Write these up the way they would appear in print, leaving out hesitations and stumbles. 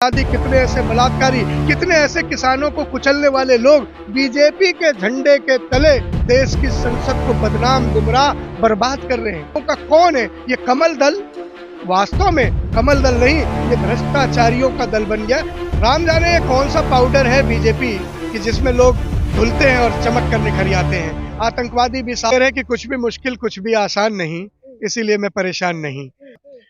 आदि कितने ऐसे बलात्कारी, कितने ऐसे किसानों को कुचलने वाले लोग बीजेपी के झंडे के तले देश की संसद को बदनाम, गुमराह, बर्बाद कर रहे हैं। उनका कौन है? ये कमल दल वास्तव में कमल दल नहीं, ये भ्रष्टाचारियों का दल बन गया। राम जाने ये कौन सा पाउडर है बीजेपी कि जिसमें लोग धुलते हैं और चमक कर निखर आते हैं। आतंकवादी भी साबित है कि कुछ भी मुश्किल, कुछ भी आसान नहीं, इसीलिए मैं परेशान नहीं।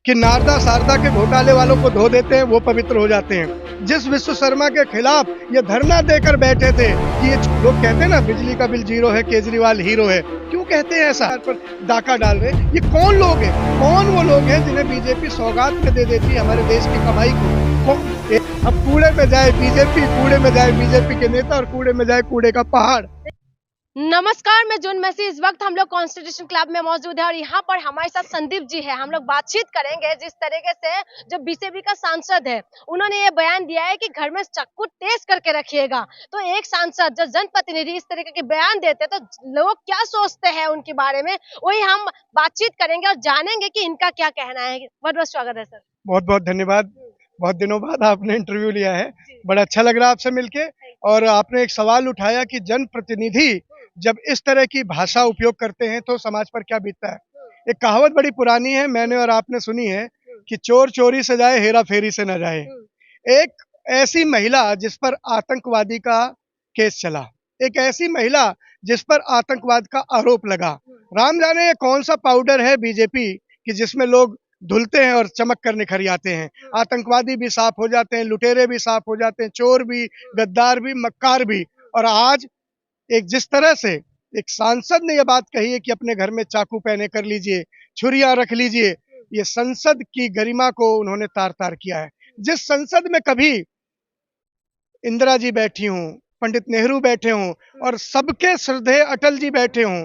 कि नारदा सारदा के घोटाले वालों को धो देते हैं, वो पवित्र हो जाते हैं। जिस विश्व शर्मा के खिलाफ ये धरना देकर बैठे थे कि ये लोग कहते हैं ना बिजली का बिल 0 है, केजरीवाल हीरो है, क्यों कहते हैं ऐसा? पर डाका डाल रहे, ये कौन लोग हैं? कौन वो लोग हैं जिन्हें बीजेपी सौगात में दे देती है हमारे देश की कमाई को? अब कूड़े में जाए बीजेपी, कूड़े में जाए बीजेपी के नेता और कूड़े में जाए कूड़े का पहाड़। नमस्कार, मैं जून मैसी। इस वक्त हम लोग कॉन्स्टिट्यूशन क्लब में मौजूद है और यहाँ पर हमारे साथ संदीप जी है। हम लोग बातचीत करेंगे जिस तरीके से जो बीजेपी का सांसद है उन्होंने ये बयान दिया है कि घर में चाकू तेज करके रखिएगा। तो एक सांसद जो जनप्रतिनिधि इस तरीके के बयान देते हैं तो लोग क्या सोचते हैं उनके बारे में, वही हम बातचीत करेंगे और जानेंगे कि इनका क्या कहना है। बहुत बहुत स्वागत है सर। बहुत बहुत धन्यवाद। बहुत दिनों बाद आपने इंटरव्यू लिया है, बड़ा अच्छा लग रहा है आपसे मिलके। और आपने एक सवाल उठाया कि जनप्रतिनिधि जब इस तरह की भाषा उपयोग करते हैं तो समाज पर क्या बीतता है। एक कहावत बड़ी पुरानी है, मैंने और आपने सुनी है कि चोर चोरी से जाए, हेरा फेरी से न जाए। एक ऐसी महिला जिस पर आतंकवादी का केस चला, एक ऐसी महिला जिस पर आतंकवाद का आरोप लगा। राम जाने ये कौन सा पाउडर है बीजेपी कि जिसमें लोग धुलते हैं और चमक कर निखर आते हैं। आतंकवादी भी साफ हो जाते हैं, लुटेरे भी साफ हो जाते हैं, चोर भी, गद्दार भी, मक्कार भी। और आज एक जिस तरह से एक सांसद ने यह बात कही है कि अपने घर में चाकू पहने कर लीजिए, छुरियां रख लीजिए, ये संसद की गरिमा को उन्होंने तार तार किया है। जिस संसद में कभी इंदिरा जी बैठी हूँ, पंडित नेहरू बैठे हों और सबके श्रद्धेय अटल जी बैठे हों,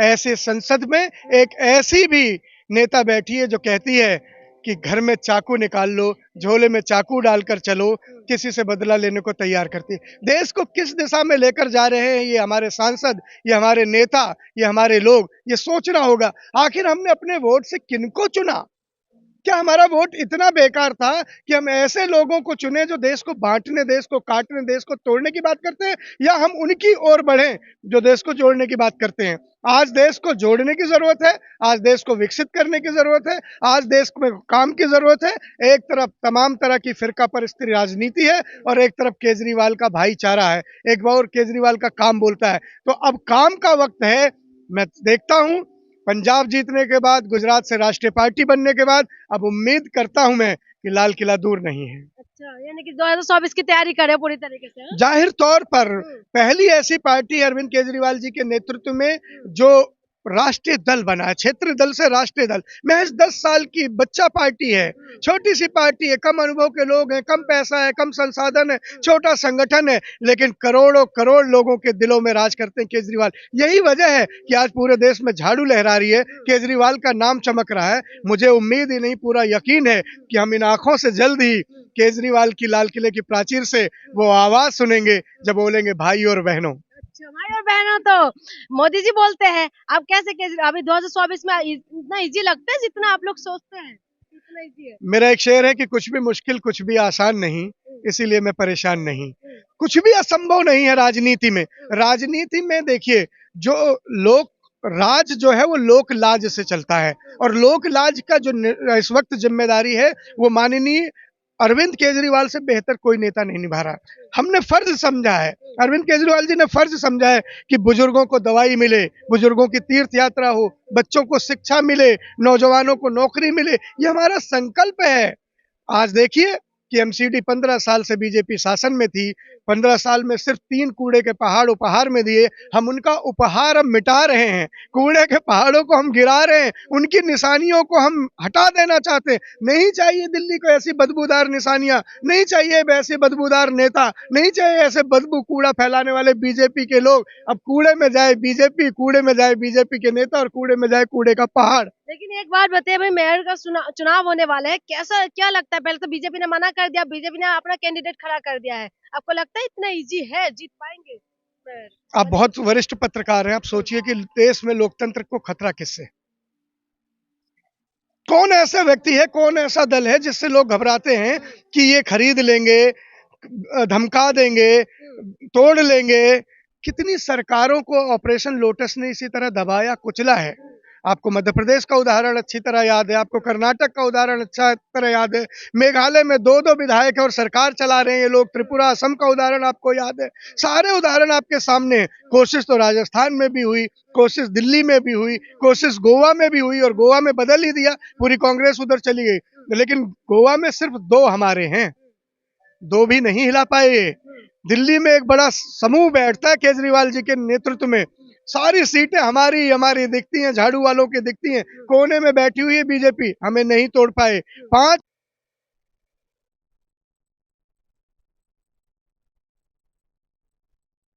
ऐसे संसद में एक ऐसी भी नेता बैठी है जो कहती है कि घर में चाकू निकाल लो, झोले में चाकू डालकर चलो, किसी से बदला लेने को तैयार करती है। देश को किस दिशा में लेकर जा रहे हैं ये हमारे सांसद, ये हमारे नेता, ये हमारे लोग, ये सोचना होगा। आखिर हमने अपने वोट से किनको चुना? क्या हमारा वोट इतना बेकार था कि हम ऐसे लोगों को चुने जो देश को बांटने, देश को काटने, देश को तोड़ने की बात करते हैं, या हम उनकी ओर बढ़े जो देश को जोड़ने की बात करते हैं? आज देश को जोड़ने की जरूरत है, आज देश को विकसित करने की जरूरत है, आज देश में काम की जरूरत है। एक तरफ तमाम तरह की फिरका परस्ती राजनीति है और एक तरफ केजरीवाल का भाईचारा है, एक और केजरीवाल का काम बोलता है। तो अब काम का वक्त है। मैं देखता हूं पंजाब जीतने के बाद, गुजरात से राष्ट्रीय पार्टी बनने के बाद, अब उम्मीद करता हूं मैं कि लाल किला दूर नहीं है। अच्छा, यानी कि 2024 की तैयारी करें पूरी तरीके से, हाँ? जाहिर तौर पर पहली ऐसी पार्टी अरविंद केजरीवाल जी के नेतृत्व में जो राष्ट्रीय दल बना है, क्षेत्रीय दल से राष्ट्रीय दल, महज 10 साल की बच्चा पार्टी है, छोटी सी पार्टी है, कम अनुभव के लोग हैं, कम पैसा है, कम संसाधन है, छोटा संगठन है, लेकिन करोड़ों करोड़ लोगों के दिलों में राज करते हैं केजरीवाल। यही वजह है कि आज पूरे देश में झाड़ू लहरा रही है, केजरीवाल का नाम चमक रहा है। मुझे उम्मीद ही नहीं, पूरा यकीन है कि हम इन आंखों से जल्द ही केजरीवाल की लाल किले की प्राचीर से वो आवाज सुनेंगे जब बोलेंगे भाई और बहनों। अच्छा, भाई और बहनों तो मोदी जी बोलते हैं। आप कैसे अभी 2024 में इतना इजी लगता है जितना आप लोग सोचते हैं? इतना इजी है? मेरा एक शेर है कि कुछ भी मुश्किल, कुछ भी आसान नहीं, इसीलिए मैं परेशान नहीं। कुछ भी असंभव नहीं है राजनीति में। राजनीति में देखिए, जो लोक राज जो है वो लोक लाज से चलता है, और लोक लाज का जो इस वक्त जिम्मेदारी है वो माननीय अरविंद केजरीवाल से बेहतर कोई नेता नहीं निभा रहा। हमने फर्ज समझा है, अरविंद केजरीवाल जी ने फर्ज समझा है कि बुजुर्गों को दवाई मिले, बुजुर्गों की तीर्थ यात्रा हो, बच्चों को शिक्षा मिले, नौजवानों को नौकरी मिले। ये हमारा संकल्प है। आज देखिए कि एमसीडी 15 साल से बीजेपी शासन में थी, 15 साल में सिर्फ 3 कूड़े के पहाड़ उपहार में दिए। हम उनका उपहार अब मिटा रहे हैं, कूड़े के पहाड़ों को हम गिरा रहे हैं, उनकी निशानियों को हम हटा देना चाहते हैं। नहीं चाहिए दिल्ली को ऐसी बदबूदार निशानियां, नहीं चाहिए ऐसे बदबूदार नेता, नहीं चाहिए ऐसे बदबू कूड़ा फैलाने वाले बीजेपी के लोग। अब कूड़े में जाए बीजेपी, कूड़े में जाए बीजेपी के नेता और कूड़े में जाए कूड़े का पहाड़। लेकिन एक बात बताइए भाई, मेयर का चुनाव होने वाला है, कैसा क्या लगता है? पहले तो बीजेपी ने मना कर दिया, बीजेपी ने अपना कैंडिडेट खड़ा कर दिया है। आपको लगता है इतना इजी है, जीत पाएंगे मेयर? आप बहुत वरिष्ठ पत्रकार हैं, आप सोचिए कि देश में लोकतंत्र को खतरा किससे? कौन ऐसा व्यक्ति है, कौन ऐसा दल है जिससे लोग घबराते हैं कि ये खरीद लेंगे, धमका देंगे, तोड़ लेंगे। कितनी सरकारों को ऑपरेशन लोटस ने इसी तरह दबाया, कुचला है। आपको मध्य प्रदेश का उदाहरण अच्छी तरह याद है, आपको कर्नाटक का उदाहरण अच्छा तरह याद है, मेघालय में दो दो विधायक है और सरकार चला रहे हैं ये लोग, त्रिपुरा असम का उदाहरण आपको याद है। सारे उदाहरण आपके सामने हैं। कोशिश तो राजस्थान में भी हुई, कोशिश दिल्ली में भी हुई, कोशिश गोवा में भी हुई और गोवा में बदल ही दिया, पूरी कांग्रेस उधर चली गई। लेकिन गोवा में सिर्फ दो हमारे हैं, दो भी नहीं हिला पाए। दिल्ली में एक बड़ा समूह बैठता है केजरीवाल जी के नेतृत्व में, सारी सीटें हमारी हमारी दिखती हैं, झाड़ू वालों की दिखती हैं, कोने में बैठी हुई है बीजेपी, हमें नहीं तोड़ पाए। 5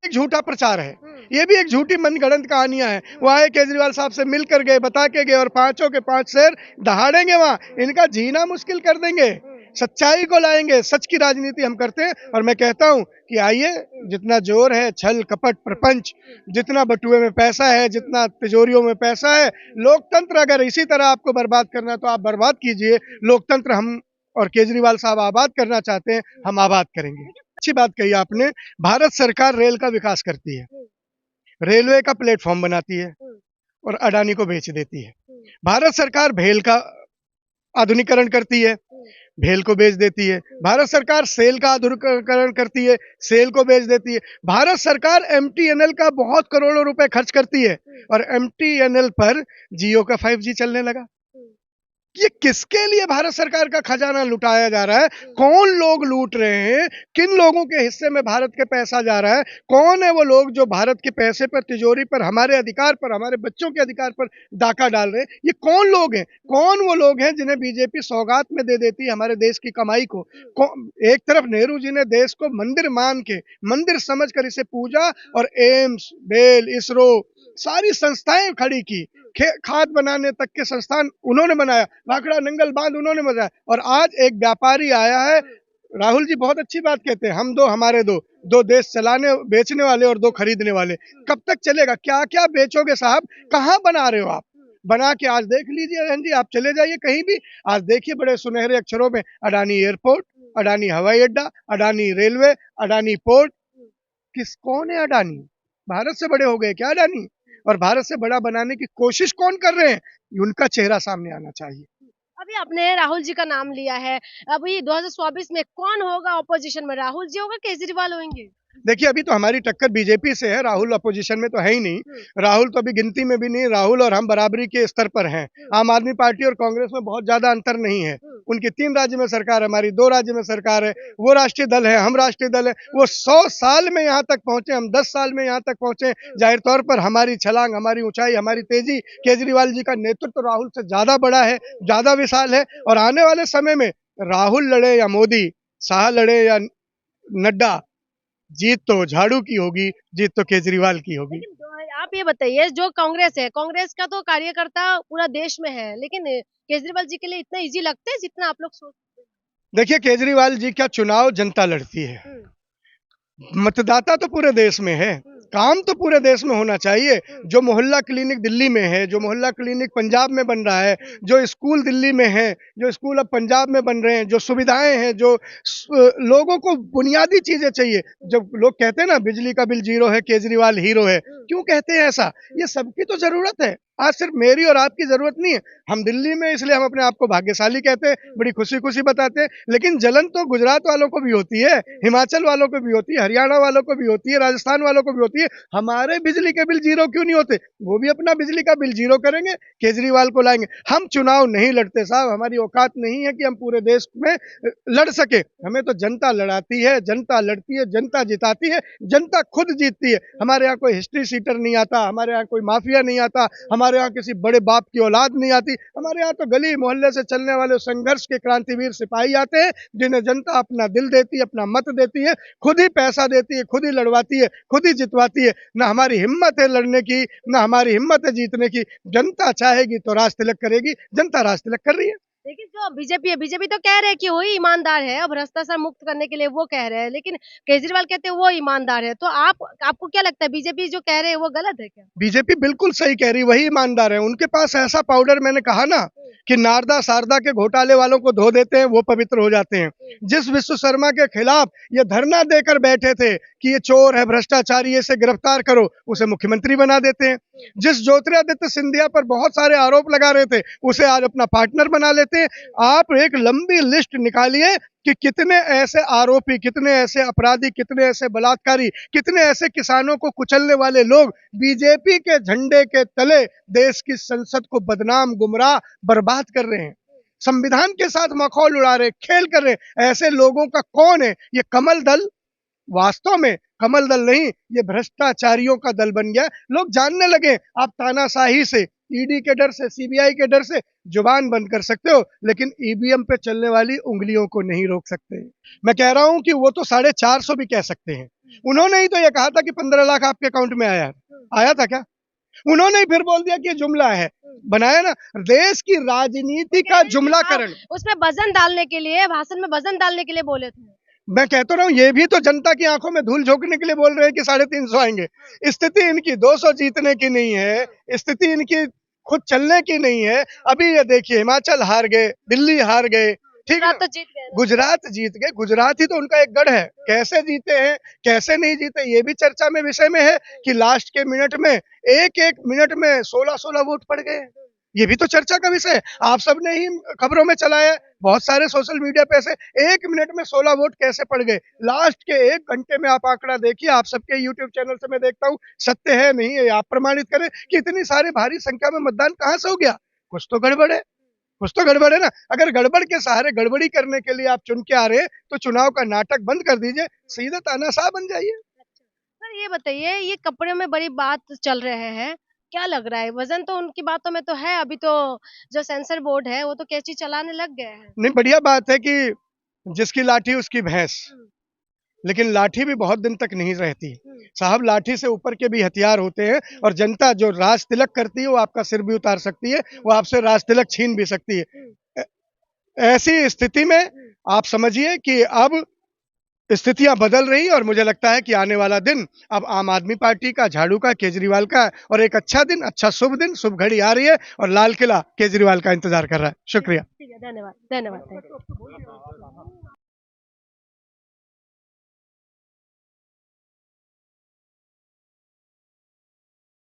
एक झूठा प्रचार है, ये भी एक झूठी मनगढ़ंत कहानियां हैं। वो आए केजरीवाल साहब से मिल कर गए, बता के गए और पांचों के पांच शेर दहाड़ेंगे वहां, इनका जीना मुश्किल कर देंगे, सच्चाई को लाएंगे। सच की राजनीति हम करते हैं और मैं कहता हूं कि आइए, जितना जोर है छल कपट प्रपंच, जितना बटुए में पैसा है, जितना तिजोरियों में पैसा है, लोकतंत्र अगर इसी तरह आपको बर्बाद करना है तो आप बर्बाद कीजिए। लोकतंत्र हम और केजरीवाल साहब आबाद करना चाहते हैं, हम आबाद करेंगे। अच्छी बात कही आपने, भारत सरकार रेल का विकास करती है, रेलवे का प्लेटफॉर्म बनाती है और अडानी को बेच देती है। भारत सरकार भेल का आधुनिकीकरण करती है, भेल को बेच देती है। भारत सरकार सेल का आधुनिकीकरण करती है, सेल को बेच देती है। भारत सरकार एमटीएनएल का बहुत करोड़ों रुपए खर्च करती है और एमटीएनएल पर जियो का 5G चलने लगा। ये किसके लिए भारत सरकार का खजाना लुटाया जा रहा है? कौन लोग लूट रहे हैं? किन लोगों के हिस्से में भारत के पैसा जा रहा है? कौन है वो लोग जो भारत के पैसे पर, तिजोरी पर, हमारे अधिकार पर, हमारे बच्चों के अधिकार पर डाका डाल रहे हैं? ये कौन लोग हैं? कौन वो लोग हैं जिन्हें बीजेपी सौगात में दे देती है हमारे देश की कमाई को? एक तरफ नेहरू जी ने देश को मंदिर मान के, मंदिर समझ कर इसे पूजा और एम्स, बेल, इसरो सारी संस्थाएं खड़ी की, खाद बनाने तक के संस्थान उन्होंने बनाया, भाखड़ा नंगल बांध उन्होंने बनाया। और आज एक व्यापारी आया है, राहुल जी बहुत अच्छी बात कहते हैं, हम दो हमारे दो, दो देश चलाने बेचने वाले और दो खरीदने वाले। कब तक चलेगा? क्या क्या बेचोगे साहब? कहाँ बना रहे हो आप? बना के आज देख लीजिए बहन जी, आप चले जाइए कहीं भी, आज देखिए बड़े सुनहरे अक्षरों में अडानी एयरपोर्ट, अडानी हवाई अड्डा, अडानी रेलवे, अडानी पोर्ट। कौन है अडानी? भारत से बड़े हो गए क्या अडानी? और भारत से बड़ा बनाने की कोशिश कौन कर रहे हैं? उनका चेहरा सामने आना चाहिए। अभी आपने राहुल जी का नाम लिया है, अभी 2024 में कौन होगा ऑपोजिशन में, राहुल जी होगा, केजरीवाल होंगे? देखिए, अभी तो हमारी टक्कर बीजेपी से है, राहुल अपोजिशन में तो है ही नहीं, राहुल तो अभी गिनती में भी नहीं। राहुल और हम बराबरी के स्तर पर हैं। आम आदमी पार्टी और कांग्रेस में बहुत ज्यादा अंतर नहीं है। उनकी 3 राज्य में सरकार है, हमारी 2 राज्य में सरकार है। वो राष्ट्रीय दल है, हम राष्ट्रीय दल है। वो 100 साल में यहाँ तक पहुंचे, हम 10 साल में यहाँ तक पहुंचे। जाहिर तौर पर हमारी छलांग, हमारी ऊंचाई, हमारी तेजी, केजरीवाल जी का नेतृत्व राहुल से ज्यादा बड़ा है, ज्यादा विशाल है। और आने वाले समय में राहुल लड़े या मोदी, शाह लड़े या नड्डा, जीत तो झाड़ू की होगी, जीत तो केजरीवाल की होगी। आप ये बताइए, जो कांग्रेस है, कांग्रेस का तो कार्यकर्ता पूरा देश में है, लेकिन केजरीवाल जी के लिए इतना इजी लगता है जितना आप लोग सोचते हैं? देखिए, केजरीवाल जी का चुनाव जनता लड़ती है, मतदाता तो पूरे देश में है, काम तो पूरे देश में होना चाहिए। जो मोहल्ला क्लिनिक दिल्ली में है, जो मोहल्ला क्लिनिक पंजाब में बन रहा है, जो स्कूल दिल्ली में है, जो स्कूल अब पंजाब में बन रहे हैं, जो सुविधाएं हैं, जो लोगों को बुनियादी चीजें चाहिए। जब लोग कहते हैं ना बिजली का बिल 0 है, केजरीवाल हीरो है, क्यों कहते हैं ऐसा? ये सबकी तो जरूरत है, आज सिर्फ मेरी और आपकी जरूरत नहीं है। हम दिल्ली में इसलिए हम अपने आप को भाग्यशाली कहते हैं, बड़ी खुशी खुशी बताते हैं, लेकिन जलन तो गुजरात वालों को भी होती है, हिमाचल वालों को भी होती है, हरियाणा वालों को भी होती है, राजस्थान वालों को भी होती है। हमारे बिजली के बिल 0 क्यों नहीं होते? वो भी अपना बिजली का बिल 0 करेंगे, केजरीवाल को लाएंगे। हम चुनाव नहीं लड़ते साहब, हमारी औकात नहीं है कि हम पूरे देश में लड़ सके। हमें तो जनता लड़ाती है, जनता लड़ती है, जनता जिताती है, जनता खुद जीतती है। हमारे यहाँ कोई हिस्ट्री सीटर नहीं आता, हमारे यहाँ कोई माफिया नहीं आता, हमारे यहाँ किसी बड़े बाप की औलाद नहीं आती। हमारे यहाँ तो गली मोहल्ले से चलने वाले संघर्ष के क्रांतिवीर सिपाही आते हैं, जिन्हें जनता अपना दिल देती है, अपना मत देती है, खुद ही पैसा देती है, खुद ही लड़वाती है, खुद ही जितवाती है। ना हमारी हिम्मत है लड़ने की, ना हमारी हिम्मत है जीतने की। जनता चाहेगी तो राज तिलक करेगी, जनता राज तिलक कर रही है। लेकिन जो बीजेपी है, बीजेपी तो कह रहे हैं कि वही ईमानदार है, अब भ्रष्टाचार मुक्त करने के लिए वो कह रहे हैं, लेकिन केजरीवाल कहते हैं वो ईमानदार है। तो आपको क्या लगता है बीजेपी जो कह रहे हैं वो गलत है क्या? बीजेपी बिल्कुल सही कह रही, वही ईमानदार है। उनके पास ऐसा पाउडर, मैंने कहा ना कि नारदा शारदा के घोटाले वालों को धो देते हैं, वो पवित्र हो जाते हैं। जिस विश्व शर्मा के खिलाफ ये धरना देकर बैठे थे कि ये चोर है, भ्रष्टाचारी, इसे गिरफ्तार करो, उसे मुख्यमंत्री बना देते हैं। जिस ज्योतिरादित्य सिंधिया पर बहुत सारे आरोप लगा रहे थे, उसे आज अपना पार्टनर बना लेते हैं। आप एक लंबी लिस्ट निकालिए कि कितने ऐसे आरोपी, कितने ऐसे अपराधी, कितने ऐसे बलात्कारी, कितने ऐसे किसानों को कुचलने वाले लोग बीजेपी के झंडे के तले देश की संसद को बदनाम, गुमराह, बर्बाद कर रहे हैं, संविधान के साथ मखौल उड़ा रहे, खेल कर रहे। ऐसे लोगों का कौन है? ये कमल दल वास्तव में कमल दल नहीं, ये भ्रष्टाचारियों का दल बन गया। लोग जानने लगे आप तानाशाही से, ईडी के डर से, सीबीआई के डर से जुबान बंद कर सकते हो, लेकिन ईवीएम पे चलने वाली उंगलियों को नहीं रोक सकते। मैं कह रहा हूं कि वो तो 450 भी कह सकते हैं। उन्होंने ही तो ये कहा था कि 15 लाख आपके अकाउंट में आया है। आया था क्या? उन्होंने ही फिर बोल दिया कि ये जुमला है। बनाया ना, देश की राजनीति का जुमलाकरण। उसमें वजन डालने के लिए, भाषण में वजन डालने के लिए बोले थे। मैं कहता रहा हूँ, ये भी तो जनता की आंखों में धूल झोंकने के लिए बोल रहे हैं कि 350 आएंगे। स्थिति इनकी 200 जीतने की नहीं है, स्थिति इनकी खुद चलने की नहीं है। अभी ये देखिए, हिमाचल हार गए, दिल्ली हार गए, ठीक है, तो जीत गए। गुजरात जीत गए। गुजरात ही तो उनका एक गढ़ है। कैसे जीते हैं, कैसे नहीं जीते, ये भी चर्चा में विषय में है कि लास्ट के मिनट में, एक मिनट में 16-16 वोट पड़ गए। ये भी तो चर्चा का विषय है। आप सबने ही खबरों में चलाया, बहुत सारे सोशल मीडिया पे ऐसे 1 मिनट में 16 वोट कैसे पड़ गए। लास्ट के 1 घंटे में आप आंकड़ा देखिए, आप सबके यूट्यूब चैनल से मैं देखता हूँ, सत्य है नहीं है आप प्रमाणित करें कि इतनी सारे भारी संख्या में मतदान कहाँ से हो गया। कुछ तो गड़बड़ है, कुछ तो गड़बड़ है ना। अगर गड़बड़ के सहारे गड़बड़ी करने के लिए आप चुन के आ रहे हैं, तो चुनाव का नाटक बंद कर दीजिए, सीधा तानाशाह बन जाइए। सर ये बताइए, ये कपड़े में बड़ी बात चल रहे हैं, क्या लग रहा है? वजन तो उनकी बातों में तो है, अभी तो जो सेंसर बोर्ड है वो तो कैंची चलाने लग गए हैं। नहीं, बढ़िया बात है कि जिसकी लाठी उसकी भैंस, लेकिन लाठी भी बहुत दिन तक नहीं रहती साहब। लाठी से ऊपर के भी हथियार होते हैं, और जनता जो राज तिलक करती है वो आपका सिर भी उतार सकती है, वो आपसे राज तिलक छीन भी सकती है। ऐसी स्थिति में आप समझिए कि अब स्थितियां बदल रही, और मुझे लगता है कि आने वाला दिन अब आम आदमी पार्टी का, झाड़ू का, केजरीवाल का, और एक अच्छा दिन, अच्छा शुभ दिन, शुभ घड़ी आ रही है, और लाल किला केजरीवाल का इंतजार कर रहा है। शुक्रिया। ठीक है, धन्यवाद, धन्यवाद।